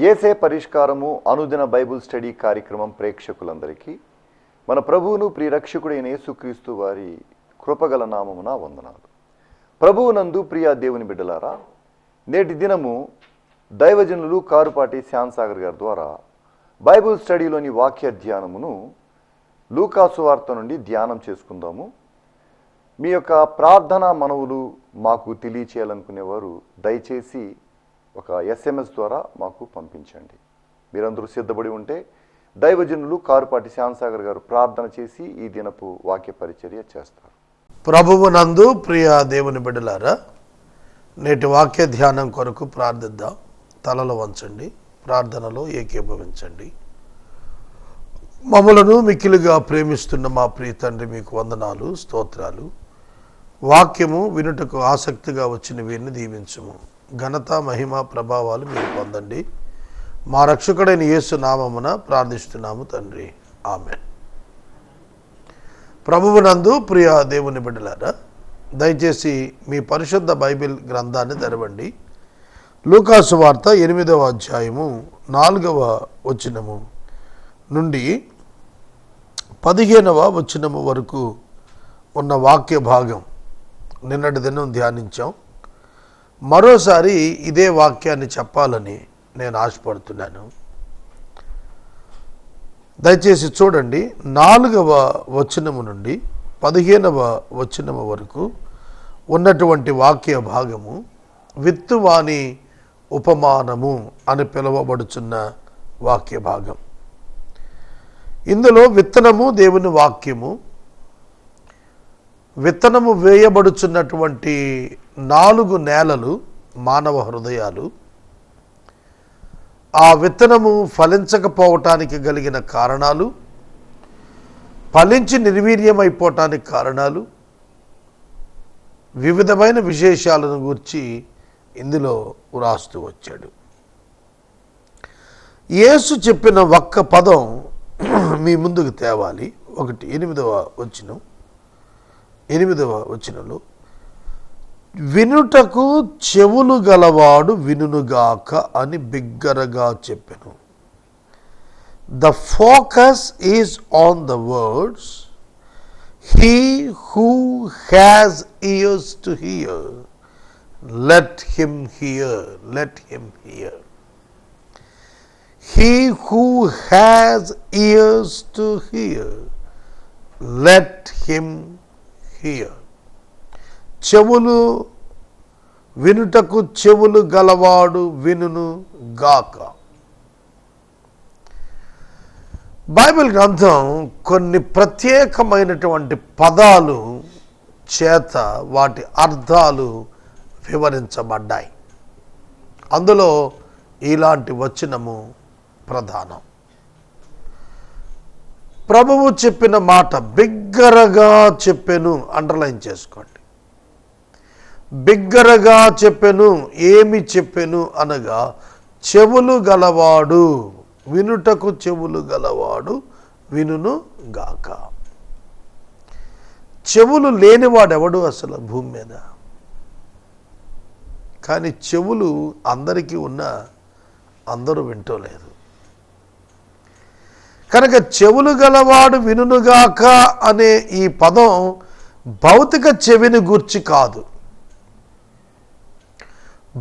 యేసే పరిష్కారము అనుదిన Bible study కార్యక్రమం ప్రేక్షకులందరికీ మన ప్రభువును ప్రియరక్షకుడైన యేసుక్రీస్తు వారి కృపగల నామమున వందనాలు. ప్రభువునందు ప్రియ దేవుని బిడ్డలారా, నేటి దినము దైవజనులు కారుపాటి శ్యామ్సాగర్ గారి ద్వారా బైబుల్ స్టడీలోని వాక్య ధ్యానమును లూకాసు వార్త నుండి ధ్యానం చేసుకుందాము. మీ యొక్క ప్రార్థన మనవులు మాకు తెలియచేయాలనుకునేవారు దయచేసి ఒక SMS ద్వారా మాకు పంపించండి. మీరందరూ సిద్ధపడి ఉంటే దైవజనులు కారుపాటి శ్యామ్సాగర్ గారు ప్రార్థన చేసి ఈ దినపు వాక్య పరిచర్య చేస్తారు. ప్రభువునందు ప్రియ దేవుని బిడ్డలారా, నేటి వాక్య ధ్యానం కొరకు ప్రార్థిద్దాం. తలలో వంచండి, ప్రార్థనలో ఏకీభవించండి. మమ్మలను మిక్కిలిగా ప్రేమిస్తున్న మా ప్రియ తండ్రి, మీకు వందనాలు, స్తోత్రాలు. వాక్యము వినుటకు ఆసక్తిగా వచ్చిన వీరిని దీవించుము. ఘనత, మహిమ, ప్రభావాలు మీరు పొందండి. మా రక్షకుడైన యేసు నామమున ప్రార్థిస్తున్నాము తండ్రి, ఆమేన్. ప్రభువునందు ప్రియ దేవుని బిడ్డలారా, దయచేసి మీ పరిశుద్ధ బైబిల్ గ్రంథాన్ని తెరవండి. లూకాసు వార్త 8వ అధ్యాయము 4వ వచనము నుండి 15వ వచనము వరకు ఉన్న వాక్య భాగం నిన్నటి దినం ధ్యానించాం. మరోసారి ఇదే వాక్యాన్ని చెప్పాలని నేను ఆశపడుతున్నాను. దయచేసి చూడండి. 4వ వచనము నుండి 15వ వచనము వరకు ఉన్నటువంటి వాక్య భాగము విత్తువాని ఉపమానము అని పిలువబడుచున్న వాక్య భాగం. ఇందులో విత్తనము దేవుని వాక్యము, విత్తనము వేయబడుచున్నటువంటి 4 నేలలు మానవ హృదయాలు, ఆ విత్తనము ఫలించకపోవటానికి కలిగిన కారణాలు, ఫలించి నిర్వీర్యమైపోవటానికి కారణాలు, వివిధమైన విశేషాలను గురించి ఇందులో వ్రాస్తూ వచ్చాడు. యేసు చెప్పిన ఒక్క పదం మీ ముందుకు తేవాలి. 8వ వచనంలో వినుటకు చెవులు గలవాడు వినుగాక అని బిగ్గరగా చెప్పెను. The focus is on the words. He who has years to hear, let him here, let him here. He who has ears to hear, let him hear. చెవులు వినుటకు చెవులు గలవాడు వినును గాక. బైబిల్ గ్రంథం కొన్ని ప్రత్యేకమైనటువంటి పదాలు చేత వాటి అర్థాలు వివరించబడ్డాయి. అందులో ఇలాంటి వచనము ప్రధానం. ప్రభువు చెప్పిన మాట బిగ్గరగా చెప్పెను. అండర్లైన్ చేసుకోండి. బిగ్గరగా చెప్పెను. ఏమి చెప్పెను అనగా, చెవులు గలవాడు వినుటకు చెవులు గలవాడు వినును గాక. చెవులు లేనివాడెవడు అసలు భూమి మీద? కానీ చెవులు అందరికీ ఉన్న అందరూ వింటోలేదు. కనుక చెవులు గలవాడు వినుగాక అనే ఈ పదం భౌతిక చెవిని గూర్చి కాదు.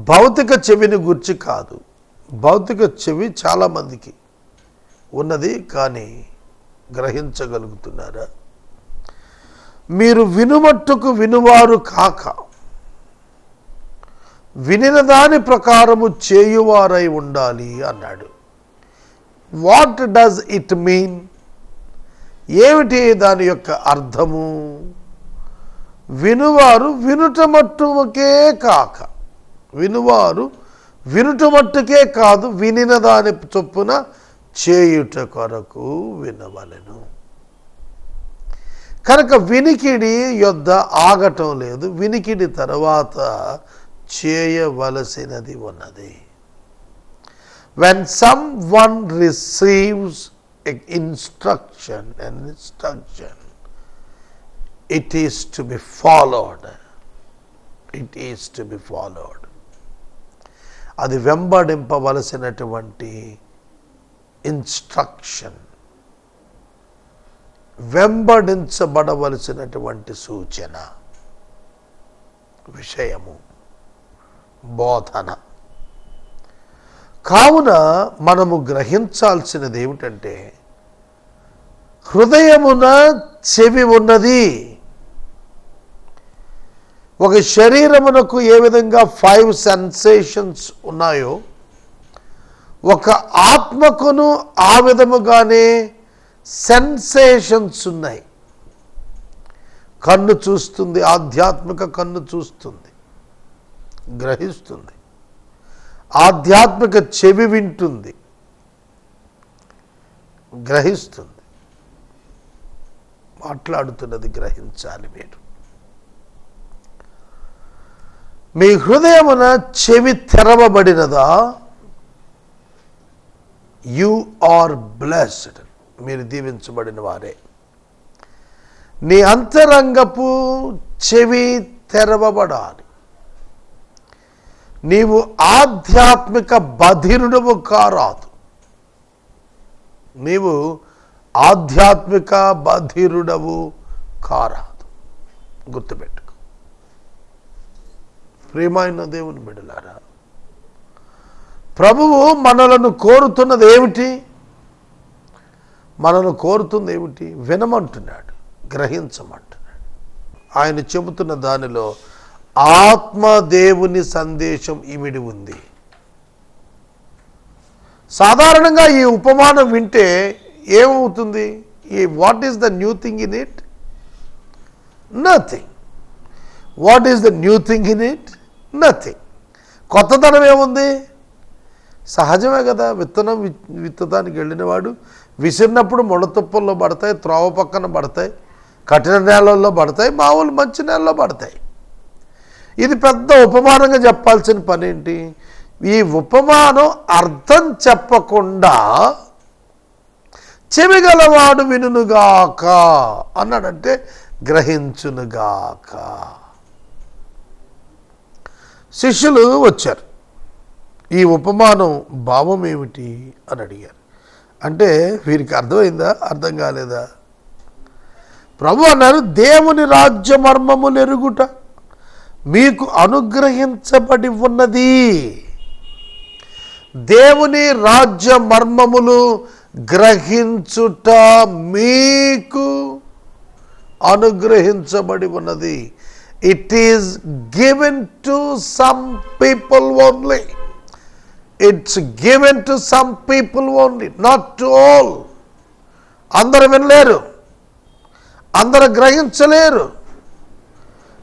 భౌతిక చెవిని గూర్చి కాదు. భౌతిక చెవి చాలామందికి ఉన్నది, కానీ గ్రహించగలుగుతున్నారా? మీరు వినుమట్టుకు వినువారు కాక వినిన దాని ప్రకారము చేయువారై ఉండాలి అన్నాడు. What does it mean? ఏమిటి దాని యొక్క అర్థము? వినువారు వినుట మట్టుకే కాక, వినువారు వినుట మట్టుకే కాదు, వినిన దాని చొప్పున చేయుట కొరకు వినవలెను. కనుక వినికిడి యొద్ద ఆగటం లేదు. వినికిడి తర్వాత చేయవలసినది ఉన్నది. When someone receives an instruction, it is to be followed. It is to be followed. అది వెంబడింపవలసినటువంటి ఇన్స్ట్రక్షన్, వెంబడించబడవలసినటువంటి సూచన, విషయము, బోధన. కావున మనము గ్రహించాల్సినది ఏమిటంటే, హృదయమున చెవి ఉన్నది. ఒక శరీరమునకు ఏ విధంగా 5 సెన్సేషన్స్ ఉన్నాయో, ఒక ఆత్మకును ఆ విధముగానే సెన్సేషన్స్ ఉన్నాయి. కన్ను చూస్తుంది, ఆధ్యాత్మిక కన్ను చూస్తుంది, గ్రహిస్తుంది. ఆధ్యాత్మిక చెవి వింటుంది, గ్రహిస్తుంది. మాట్లాడుతున్నది గ్రహించాలి మీరు. మీ హృదయమున చెవి తెరవబడినదా? యు ఆర్ బ్లెస్డ్, మీరు దీవించబడిన వారే. నీ అంతరంగపు చెవి తెరవబడాలి. నీవు ఆధ్యాత్మిక బధిరుడవు కారాదు. నీవు ఆధ్యాత్మిక బధిరుడవు కారాదు. గుర్తుపెట్టుకో ప్రియమైన దేవుని బిడ్డలారా, ప్రభువు మనలను కోరుతున్నది ఏమిటి? మనను కోరుతుంది ఏమిటి? వినమంటున్నాడు, గ్రహించమంటున్నాడు. ఆయన చెబుతున్న దానిలో ఆత్మదేవుని సందేశం ఇమిడి ఉంది. సాధారణంగా ఈ ఉపమానం వింటే ఏమవుతుంది? What is the new thing in it? Nothing. What is the new thing in it? Nothing. కొత్తదనం ఏముంది? సహజమే కదా. విత్తనం విత్తడానికి వెళ్ళినవాడు విసిరినప్పుడు ముళ్ళతుప్పల్లో పడతాయి, త్రోవ పక్కన పడతాయి, కఠిన నేలల్లో పడతాయి, మామూలు మంచి నేలలో పడతాయి. ఇది పెద్ద ఉపమానంగా చెప్పాల్సిన పని ఏంటి? ఈ ఉపమానం అర్థం చెప్పకుండా చెవిగలవాడు వినుగాక అన్నాడంటే గ్రహించునుగాక. శిష్యులు వచ్చారు, ఈ ఉపమానం భావం ఏమిటి అని అడిగారు. అంటే వీరికి అర్థమైందా? అర్థం కాలేదా? ప్రభు అన్నారు, దేవుని రాజ్య మర్మములు ఎరుగుట మీకు అనుగ్రహించబడి ఉన్నది. దేవుని రాజ్య మర్మములు గ్రహించుట మీకు అనుగ్రహించబడి ఉన్నది. It is given to some people only. It's given to some people only, not to all. అందరూ వినలేరు, అందరూ గ్రహించలేరు.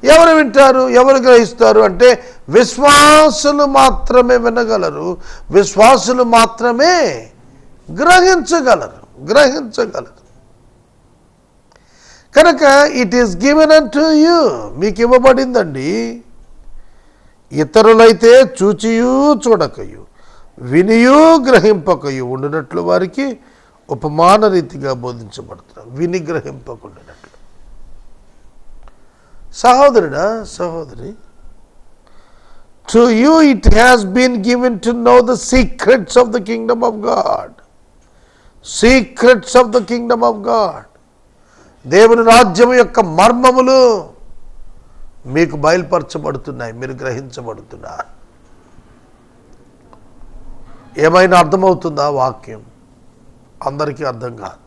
ఎవరు వింటారు, ఎవరు గ్రహిస్తారు అంటే విశ్వాసులు మాత్రమే వినగలరు, విశ్వాసులు మాత్రమే గ్రహించగలరు. కనుక it is given unto you, మీకు ఇవ్వబడిందండి. ఇతరులైతే చూచియూ చూడకయు, వినియూ గ్రహింపకయు ఉండినట్లు వారికి ఉపమాన రీతిగా బోధించబడుతున్నారు. విని గ్రహింపకుండానట్లు. సహోదరుడా, సహోదరి, to you it has been given to know the secrets of the kingdom of God. Secrets of the kingdom of God. దేవుని రాజ్యం యొక్క మర్మములు మీకు బయలుపరచబడుతున్నాయి, మీరు గ్రహించబడుతున్నారు. ఏమైనా అర్థమవుతుందా? వాక్యం అందరికీ అర్థం కాదు,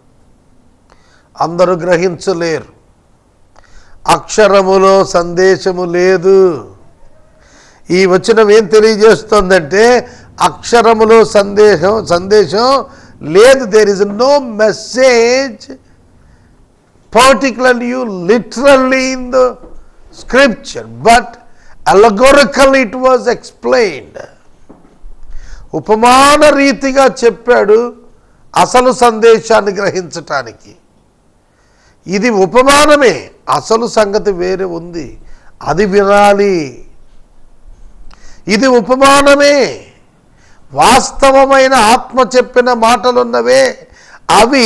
అందరూ గ్రహించలేరు. అక్షరములో సందేశము లేదు. ఈ వచనం ఏం తెలియజేస్తుందంటే అక్షరములో సందేశం లేదు. There is no message particularly literally in the scripture, but allegorically it was explained. ఉపమాన రీతిగా చెప్పాడు అసలు సందేశాన్ని గ్రహించటానికి. ఇది ఉపమానమే, అసలు సంగతి వేరే ఉంది, అది వినాలి. ఇది ఉపమానమే, వాస్తవమైన ఆత్మ చెప్పిన మాటలున్నవే, అవి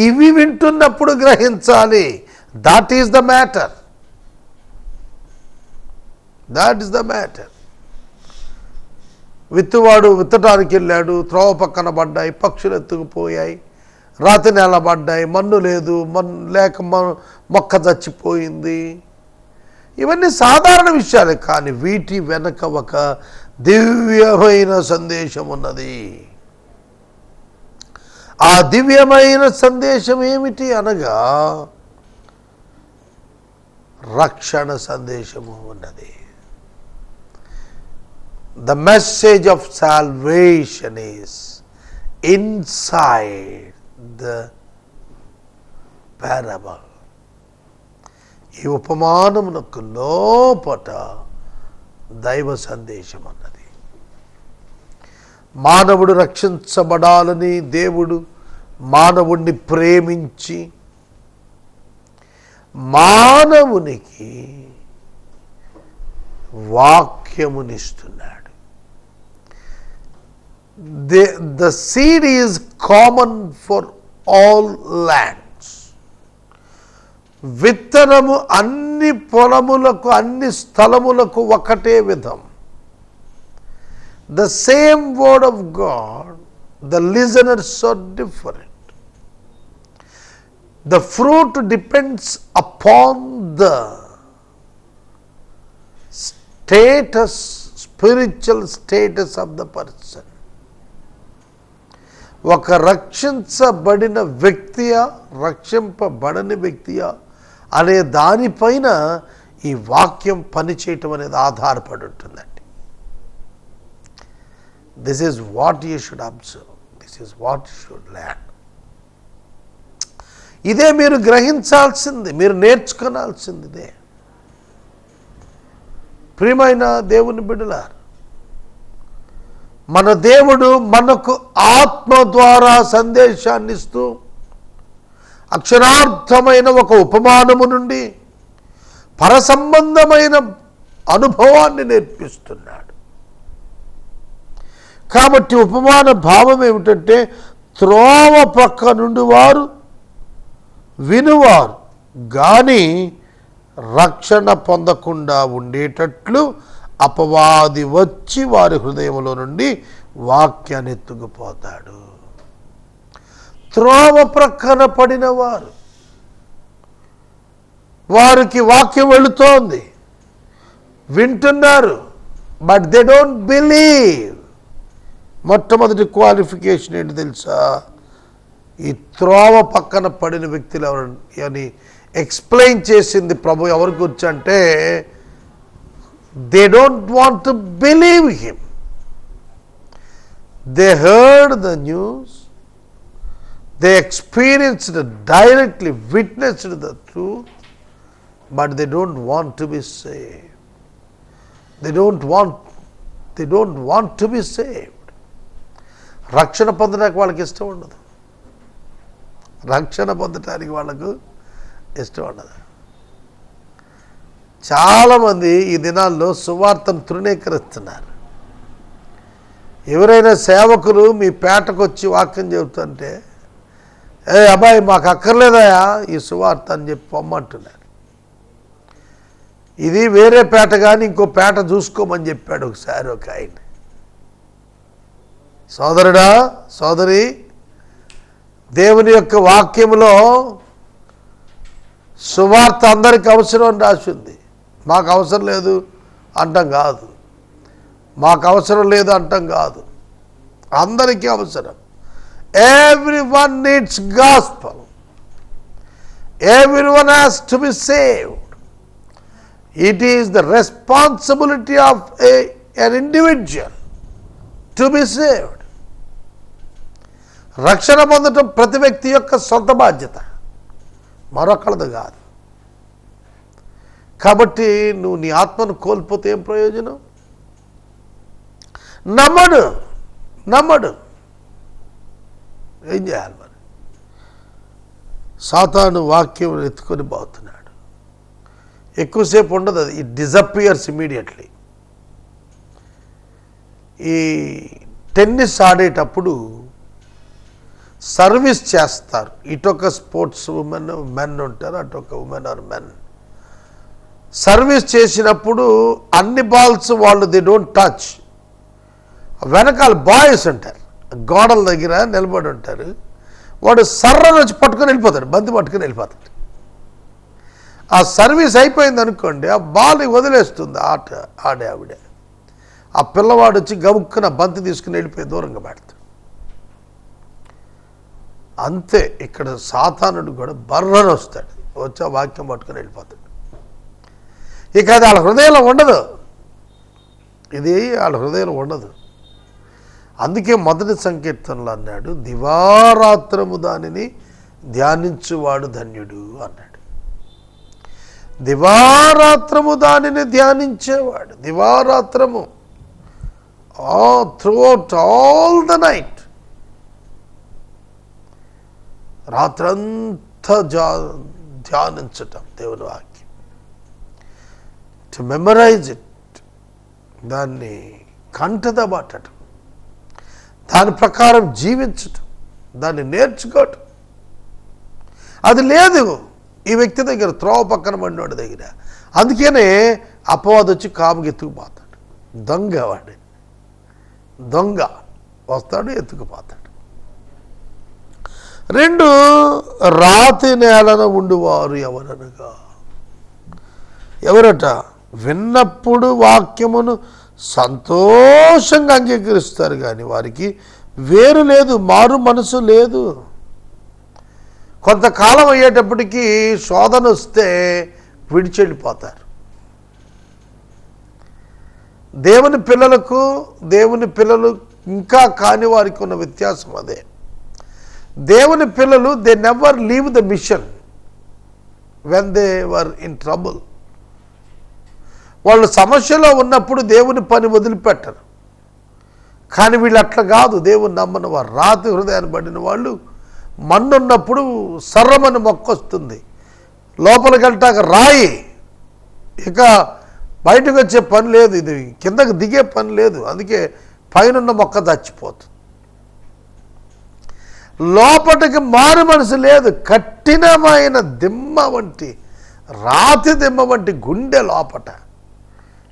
ఇవి వింటున్నప్పుడు గ్రహించాలి. That is the matter. విత్తువాడు విత్తడానికి వెళ్ళాడు, త్రోవ పక్కన పడ్డాయి, పక్షులు ఎత్తుకుపోయాయి, రాతి నేల పడ్డాయి, మన్ను లేదు, మొక్క చచ్చిపోయింది. ఇవన్నీ సాధారణ విషయాలే, కానీ వీటి వెనక ఒక దివ్యమైన సందేశం ఉన్నది. ఆ దివ్యమైన సందేశం ఏమిటి అనగా రక్షణ సందేశము ఉన్నది. The message of salvation is inside the parable. ఈ ఉపమానమునకు లోపట దైవ సందేశం అన్నది. మానవుడు రక్షించబడాలని దేవుడు మానవుణ్ణి ప్రేమించి మానవునికి వాక్యమునిస్తున్నాడు. The seed is common for all lands. విత్తనము అన్ని పొలములకు, అన్ని స్థలములకు ఒకటే విధం. The same word of God, the listeners are different. The fruit depends upon the status, spiritual status of the person. ఒక రక్షించబడిన వ్యక్తియా, రక్షింపబడని వ్యక్తియా అనే దానిపైన ఈ వాక్యం పనిచేయటం అనేది ఆధారపడి ఉంటుందండి. This is what you should observe, this is what you should learn. ఇదే మీరు గ్రహించాల్సింది, మీరు నేర్చుకోవాల్సింది ఇదే. ప్రియమైన దేవుని బిడ్డలారా, మన దేవుడు మనకు ఆత్మ ద్వారా సందేశాన్ని ఇస్తూ అక్షరార్థమైన ఒక ఉపమానము నుండి పరసంబంధమైన అనుభవాన్ని నేర్పిస్తున్నాడు. కాబట్టి ఉపమాన భావం ఏమిటంటే, త్రోవ పక్క నుండి వారు వినువారు కానీ రక్షణ పొందకుండా ఉండేటట్లు అపవాది వచ్చి వారి హృదయంలో నుండి వాక్యాన్ని ఎత్తుకుపోతాడు. త్రోవ ప్రక్కన పడిన వారు, వారికి వాక్యం వెళుతోంది, వింటున్నారు, బట్ దే డోంట్ బిలీవ్. మొట్టమొదటి క్వాలిఫికేషన్ ఏంటి తెలుసా? ఈ త్రోవ పక్కన పడిన వ్యక్తులు ఎవరు అని ఎక్స్ప్లెయిన్ చేసింది ప్రభు ఎవరి గురించి అంటే, they don't want to believe him. They heard the news, they experienced directly, witnessed the truth, but they don't want to be saved. They don't want to be saved. రక్షణ పొందడానికి వాళ్ళకి ఇష్టం ఉండదు. రక్షణ పొందటానికి వాళ్ళకు ఇష్టం ఉండదు. చాలామంది ఈ దినాల్లో సువార్తను తృణీకరిస్తున్నారు. ఎవరైనా సేవకులు మీ పేటకు వచ్చి వాక్యం చెబుతుంటే, అబ్బాయి మాకు అక్కర్లేదయా ఈ సువార్త అని చెప్పి పొమ్మంటున్నారు. ఇది వేరే పేట కానీ ఇంకో పేట చూసుకోమని చెప్పాడు ఒకసారి ఒక ఆయన. సోదరుడా, సోదరి, దేవుని యొక్క వాక్యములో సువార్త అందరికి అవసరం అని రాసింది. మాకు అవసరం లేదు అంటాం కాదు, మాకు అవసరం లేదు అంటాం కాదు, అందరికీ అవసరం. Everyone needs gospel. Everyone has to be saved. It is the responsibility of an individual to be saved. రక్షణ పొందటం ప్రతి వ్యక్తి యొక్క సొంత బాధ్యత, మరొకళ్ళది కాదు. కాబట్టి నువ్వు నీ ఆత్మను కోల్పోతే ఏం ప్రయోజనం? నమ్మడు ఏం చేయాలి మరి? సాతాను వాక్యం ఎత్తుకొని పోతున్నాడు. ఎక్కువసేపు ఉండదు అది, ఇట్ డిజపియర్స్ ఇమీడియట్లీ. ఈ టెన్నిస్ ఆడేటప్పుడు సర్వీస్ చేస్తారు. ఇటొక స్పోర్ట్స్ మెన్ ఉంటారు, అటొక ఉమెన్ ఆర్ మెన్. సర్వీస్ చేసినప్పుడు అన్ని బాల్స్ వాళ్ళు దే డోంట్ టచ్. వెనకాల బాయ్స్ ఉంటారు, గోడల దగ్గర నిలబడి ఉంటారు. వాడు సర్రను వచ్చి పట్టుకొని వెళ్ళిపోతాడు, బంతి పట్టుకొని వెళ్ళిపోతాడు. ఆ సర్వీస్ అయిపోయింది అనుకోండి, ఆ బాల్ వదిలేస్తుంది ఆట ఆడే ఆవిడే. ఆ పిల్లవాడు వచ్చి గబుక్కున బంతి తీసుకుని వెళ్ళిపోయి దూరంగా పెడతాడు. అంతే ఇక్కడ సాతానుడు కూడా బర్రని వస్తాడు, వచ్చి ఆ వాక్యం పట్టుకొని వెళ్ళిపోతాడు. ఇక అది వాళ్ళ హృదయంలో ఉండదు, ఇది వాళ్ళ హృదయంలో ఉండదు. అందుకే మొదటి సంకీర్తనలో అన్నాడు, దివారాత్రము దానిని ధ్యానించువాడు ధన్యుడు అన్నాడు. దివారాత్రము దానిని ధ్యానించేవాడు, దివారాత్రము త్రూఅవుట్ ఆల్ ద నైట్, రాత్రంతా ధ్యానించటం దేవుని వాక్యం, టు మెమరైజ్ ఇట్, దాన్ని కంఠదబట్టడం, దాని ప్రకారం జీవించటం, దాన్ని నేర్చుకోవటం. అది లేదు ఈ వ్యక్తి దగ్గర, త్రోవ పక్కన పడినోడి దగ్గర. అందుకనే అపవాది వచ్చి కాముకి ఎత్తుకుపోతాడు. దొంగ వాడు, దొంగ వస్తాడు, ఎత్తుకుపోతాడు. 2, రాతి నేలన ఉండువారు ఎవరనగా, ఎవరట? విన్నప్పుడు వాక్యమును సంతోషంగా అంగీకరిస్తారు కానీ వారికి వేరు లేదు, మారు మనసు లేదు. కొంతకాలం అయ్యేటప్పటికీ శోధన వస్తే విడిచెళ్ళిపోతారు. దేవుని పిల్లలు ఇంకా కాని వారికి ఉన్న వ్యత్యాసం అదే. దేవుని పిల్లలు they never leave the mission when they were in trouble. వాళ్ళు సమస్యలో ఉన్నప్పుడు దేవుని పని వదిలిపెట్టరు. కానీ వీళ్ళు అట్లా కాదు, దేవుని నమ్మని వారు, రాతి హృదయాన్ని పడిన వాళ్ళు. మన్నున్నప్పుడు సర్రమని మొక్కొస్తుంది, లోపలికి వెళ్తాక రాయి, ఇక బయటకు వచ్చే పని లేదు, ఇది కిందకు దిగే పని లేదు. అందుకే పైనున్న మొక్క చచ్చిపోతుంది. లోపటికి మారు మనసు లేదు, కఠినమైన దిమ్మ వంటి, రాతి దిమ్మ వంటి గుండె లోపట.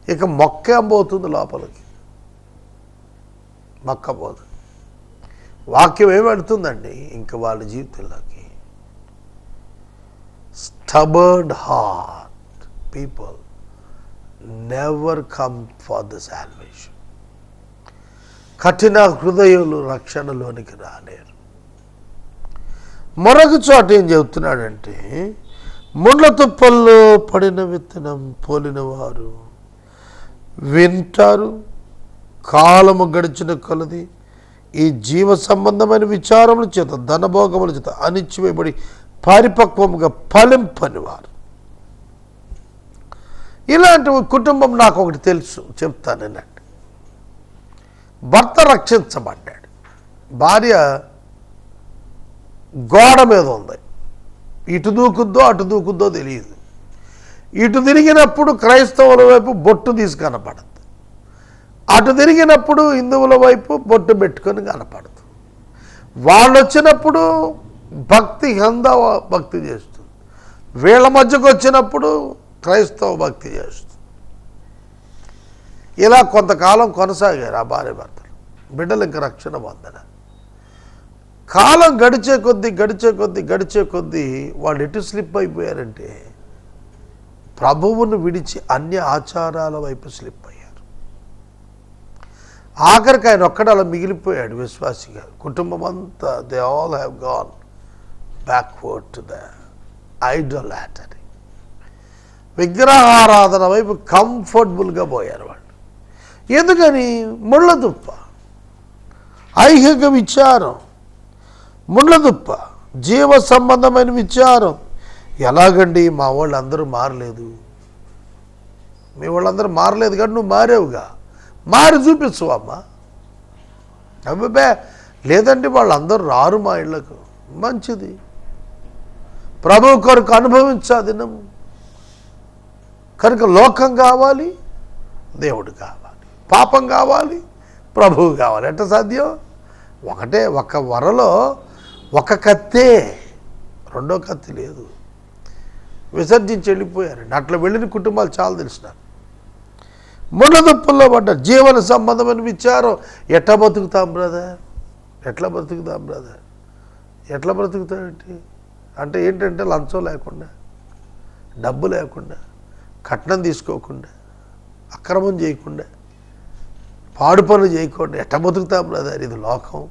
ఇక మొక్క పోతుంది లోపలికి, మొక్క పోదు. వాక్యం ఏమడుతుందండి ఇంక వాళ్ళ జీవితంలోకి? Stubborn heart people never come for the salvation. కఠిన హృదయులు రక్షణలోనికి రాలేరు. మరొక చోట ఏం చెబుతున్నాడంటే, ముండ్ల తుప్పల్లో పడిన విత్తనం పోలిన వారు వింటారు, కాలము గడిచిన కొలది ఈ జీవ సంబంధమైన విచారముల చేత, ధనభోగముల చేత అణిచివేయబడి పరిపక్వముగా ఫలింపని వారు. ఇలాంటి కుటుంబం నాకు ఒకటి తెలుసు, చెప్తానండి. భర్త రక్షించబడ్డాడు, భార్య గోడ మీద ఉంది, ఇటు దూకుద్దో అటు దూకుద్దో తెలియదు. ఇటు తిరిగినప్పుడు క్రైస్తవుల వైపు బొట్టు తీసి కనపడదు, అటు తిరిగినప్పుడు హిందువుల వైపు బొట్టు పెట్టుకొని కనపడదు. వాళ్ళు వచ్చినప్పుడు భక్తి హందవ భక్తి చేస్తుంది, వీళ్ళ మధ్యకు వచ్చినప్పుడు క్రైస్తవ భక్తి చేస్తుంది. ఇలా కొంతకాలం కొనసాగారు ఆ భార్య భర్తలు. బిడ్డలు ఇంకా రక్షణ పొందన. కాలం గడిచే కొద్దీ వాళ్ళు ఎటు స్లిప్ అయిపోయారంటే, ప్రభువును విడిచి అన్య ఆచారాల వైపు స్లిప్ అయ్యారు. ఆఖరికి ఆయన ఒక్కడ అలా మిగిలిపోయాడు విశ్వాసిగా. కుటుంబం అంతా they all have gone backward to the idolatry, విగ్రహారాధన వైపు కంఫర్టబుల్గా పోయారు వాళ్ళు. ఎందుకని? ముళ్ళ దుప్ప, ఐహిక విచారం, ముళ్ళ దుప్ప, జీవ సంబంధమైన విచారం. ఎలాగండి మా వాళ్ళు అందరూ మారలేదు? మీ వాళ్ళందరూ మారలేదు కానీ నువ్వు మారేవుగా, మారి చూపించు అమ్మా. అబ్బే లేదండి వాళ్ళందరూ రారు మా ఇళ్లకు. మంచిది, ప్రభు కొరకు అనుభవించా దినము. కనుక లోకం కావాలి, దేవుడు కావాలి, పాపం కావాలి, ప్రభువు కావాలి. ఎట్ట సాధ్యం? ఒకటే, ఒక వరలో ఒక కత్తే, రెండో కత్తి లేదు. విసర్జించి వెళ్ళిపోయారండి. అట్లా వెళ్ళిన కుటుంబాలు చాలా తెలిసినారు. ముళ్ళదుప్పుల్లో పడ్డారు. జీవన సంబంధమైన విచారం. ఎట్లా బతుకుతాం బ్రదర్? ఎట్లా బ్రతుకుతామేంటి అంటే ఏంటంటే లంచం లేకుండా, డబ్బు లేకుండా, కట్నం తీసుకోకుండా, అక్రమం చేయకుండా, పాడు పనులు చేయకుండా ఎట్లా బతుకుతాం బ్రదర్? ఇది లోకం.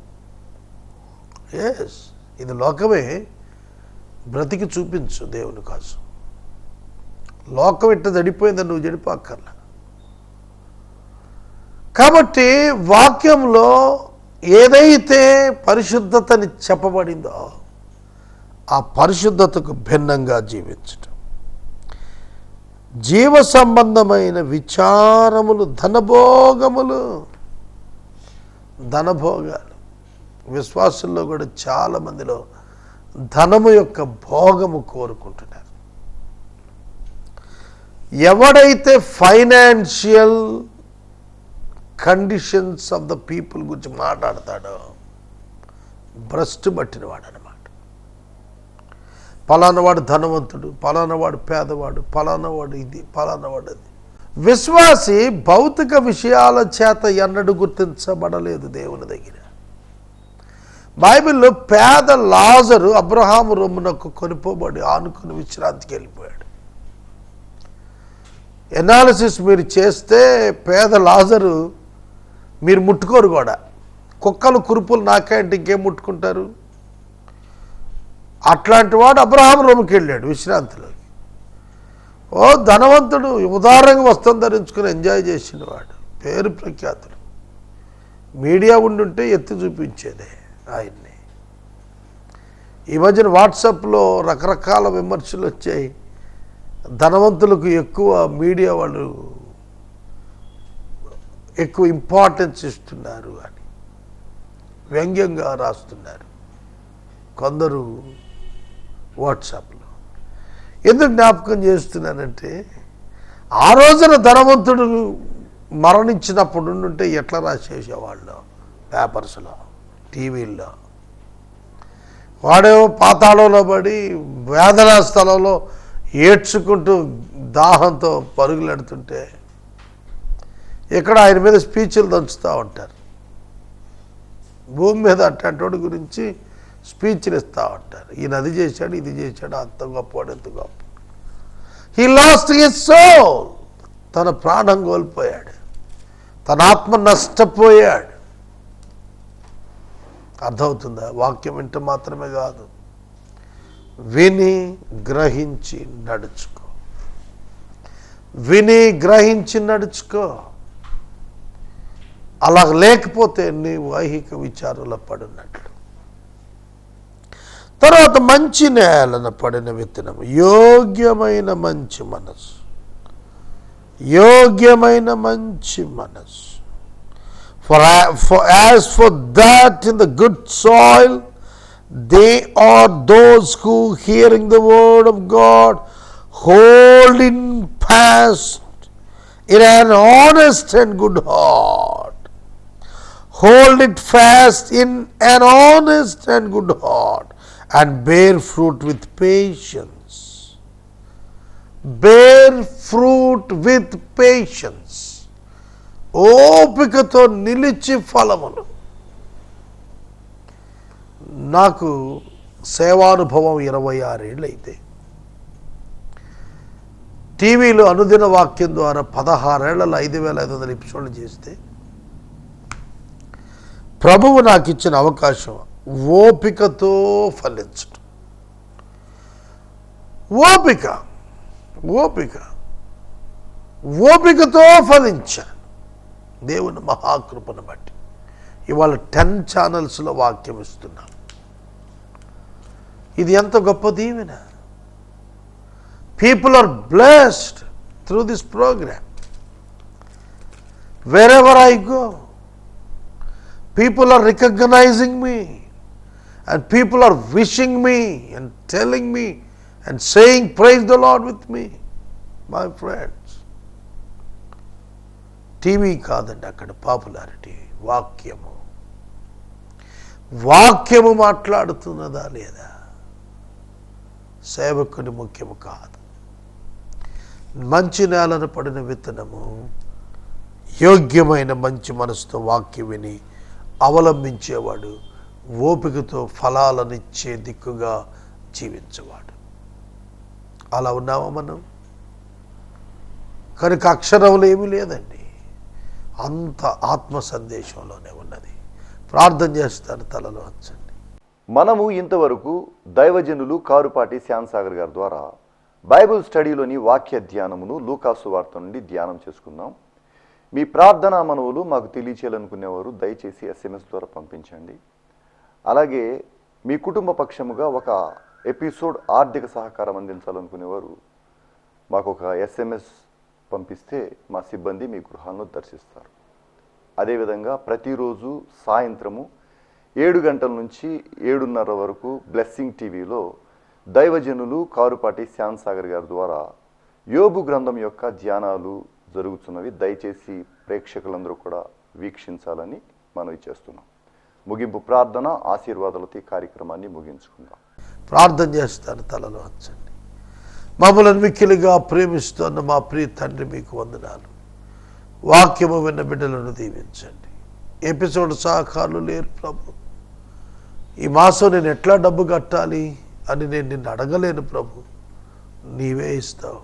ఎస్, ఇది లోకమే. బ్రతికి చూపించు దేవుని కోసం. లోకం ఇట్లా జడిపోయిందని నువ్వు జడిపోక్కర్లా. కాబట్టి వాక్యంలో ఏదైతే పరిశుద్ధతని చెప్పబడిందో ఆ పరిశుద్ధతకు భిన్నంగా జీవించటం, జీవ సంబంధమైన విచారములు, ధనభోగాలు. విశ్వాసుల్లో కూడా చాలామందిలో ధనము యొక్క భోగము కోరుకుంటున్నారు. ఎవడైతే financial conditions of the people గురించి మాట్లాడతాడో భ్రష్టు పట్టిన వాడు అనమాట. పలానావాడు ధనవంతుడు, పలానావాడు పేదవాడు, పలానావాడు ఇది, పలానావాడు అది. విశ్వాసి భౌతిక విషయాల చేత ఎన్నడూ గుర్తించబడలేదు దేవుని దగ్గర. బైబిల్లో పేద లాజరు అబ్రహాము రొమ్మునకు కొనిపోబడి ఆనుకుని విశ్రాంతికి వెళ్ళిపోయాడు. ఎనాలిసిస్ మీరు చేస్తే పేద లాజరు మీరు ముట్టుకోరు కూడా. కుక్కలు కురుపులు నాకంటే ఇంకేం ముట్టుకుంటారు? అట్లాంటి వాడు అబ్రహాము రొమ్ముకి వెళ్ళాడు విశ్రాంతిలోకి. ఓ ధనవంతుడు, ఉదారంగా వస్త్రం ధరించుకుని ఎంజాయ్ చేసినవాడు, పేరు ప్రఖ్యాతుడు. మీడియా ఉండుంటే ఎత్తి చూపించేదే ఆయన్ని. ఈ మధ్యన వాట్సాప్లో రకరకాల విమర్శలు వచ్చాయి. ధనవంతులకు ఎక్కువ మీడియా వాళ్ళు ఎక్కువ ఇంపార్టెన్స్ ఇస్తున్నారు అని వ్యంగ్యంగా రాస్తున్నారు కొందరు వాట్సాప్లో. ఎందుకు జ్ఞాపకం చేస్తున్నానంటే, ఆ రోజున ధనవంతుడు మరణించినప్పుడు ఉంటే ఎట్లా రాసేసేవాళ్ళు పేపర్స్లో, టీవీల్లో. వాడేమో పాతాళంలో పడి వేదనా స్థలంలో ఏడ్చుకుంటూ దాహంతో పరుగులెడుతుంటే ఇక్కడ ఆయన మీద స్పీచ్లు దంచుతూ ఉంటారు. భూమి మీద అట్లాంటి గురించి స్పీచ్లు ఇస్తూ ఉంటారు. ఈయన అది చేశాడు, ఇది చేశాడు, అంత గొప్పవాడు, ఎంత గొప్ప. He lost his soul. తన ప్రాణం కోల్పోయాడు, తన ఆత్మ నష్టపోయాడు. అర్థమవుతుందా? వాక్యం వింటే మాత్రమే కాదు, విని గ్రహించి నడుచుకో. విని గ్రహించి నడుచుకో. అలా లేకపోతే నీవు ఐహిక విచారంలో పడినట్లు. తర్వాత మంచి నేలన పడిన విత్తనం, యోగ్యమైన మంచి మనసు. యోగ్యమైన మంచి మనసు. As for that in the good soil, they are those who, hearing the word of God, hold it fast in an honest and good heart. Hold it fast in an honest and good heart, and bear fruit with patience. Bear fruit with patience. ఓపికతో నిలిచి ఫలములు. నాకు సేవానుభవం 26 ఏళ్ళు అయితే టీవీలో అనుదిన వాక్యం ద్వారా 16 ఏళ్లలో 5500 ఎపిసోడ్లు చేస్తే ప్రభువు నాకు ఇచ్చిన అవకాశం ఓపికతో ఫలించడం. ఓపికతో ఫలించాను దేవుని మహాకృపను బట్టి. ఇవాళ 10 ఛానల్స్లో వాక్యం ఇస్తున్నాం. ఇది ఎంత గొప్ప దీవెన. People are blessed through this programme. wherever I go, people are recognizing me, and people are wishing me and telling me and saying praise the Lord with me, my friends. TV కాదండి అక్కడ popularity. వాక్యము మాట్లాడుతున్నదా లేదా? సేవకుని ముఖ్యము కాదు. మంచి నేలను పడిన విత్తనము యోగ్యమైన మంచి మనసుతో వాక్యం విని అవలంబించేవాడు ఓపికతో ఫలాలనిచ్చే దిక్కుగా జీవించేవాడు. అలా ఉన్నామా మనం? కనుక అక్షరంలో ఏమీ లేదండి, అంత ఆత్మ సందేశంలోనే ఉన్నది. ప్రార్థన చేస్తారు, తలలో వంచండి. మనము ఇంతవరకు దైవజనులు కారుపాటి శ్యామ్సాగర్ గారి ద్వారా బైబిల్ స్టడీలోని వాక్య ధ్యానమును లూకాసు వార్త నుండి ధ్యానం చేసుకుందాం. మీ ప్రార్థనా మనవులు మాకు తెలియచేయాలనుకునేవారు దయచేసి SMS ద్వారా పంపించండి. అలాగే మీ కుటుంబ పక్షముగా ఒక ఎపిసోడ్ ఆర్థిక సహకారం అందించాలనుకునేవారు మాకు ఒక SMS పంపిస్తే మా సిబ్బంది మీ గృహాలను దర్శిస్తారు. అదేవిధంగా ప్రతిరోజు సాయంత్రము 7 గంటల నుంచి 7:30 వరకు బ్లెస్సింగ్ టీవీలో దైవజనులు కారుపాటి శ్యామ్సాగర్ గారి ద్వారా యోబు గ్రంథం యొక్క ధ్యానాలు జరుగుతున్నవి. దయచేసి ప్రేక్షకులందరూ కూడా వీక్షించాలని మనవి చేస్తున్నాం. ముగింపు ప్రార్థన ఆశీర్వాదాలతో ఈ కార్యక్రమాన్ని ముగించుకుందాం. ప్రార్థన చేస్తారు, తలలో వంచండి. మమ్మల్ని మిక్కిలిగా ప్రేమిస్తున్న మా ప్రియ తండ్రి, మీకు వందనాలు. వాక్యము విన్న బిడ్డలను దీవించండి. ఎపిసోడ్ సహకారులు లేరు ప్రభు. ఈ మాసం నేను ఎట్లా డబ్బు కట్టాలి అని నేను నిన్ను అడగలేను ప్రభు. నీవే ఇస్తావు,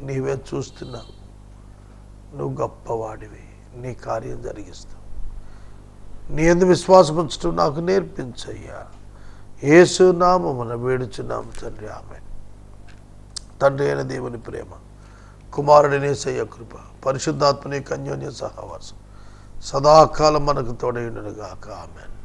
నీవే చూస్తున్నావు. నువ్వు గొప్పవాడివి, నీ కార్యం జరిగిస్తావు. నీ యందు విశ్వాసం ఉంచడం నాకు నేర్పించయ్యా. యేసు నామమున వేడుచున్నాము తండ్రి, ఆమేన్. తండ్రి అయిన దేవుని ప్రేమ, కుమారుడిని యేసయ్య కృప, పరిశుద్ధాత్మని అన్యోన్య సహవాసం సదాకాలం మనకు తోడైండును గాక. ఆమేన్.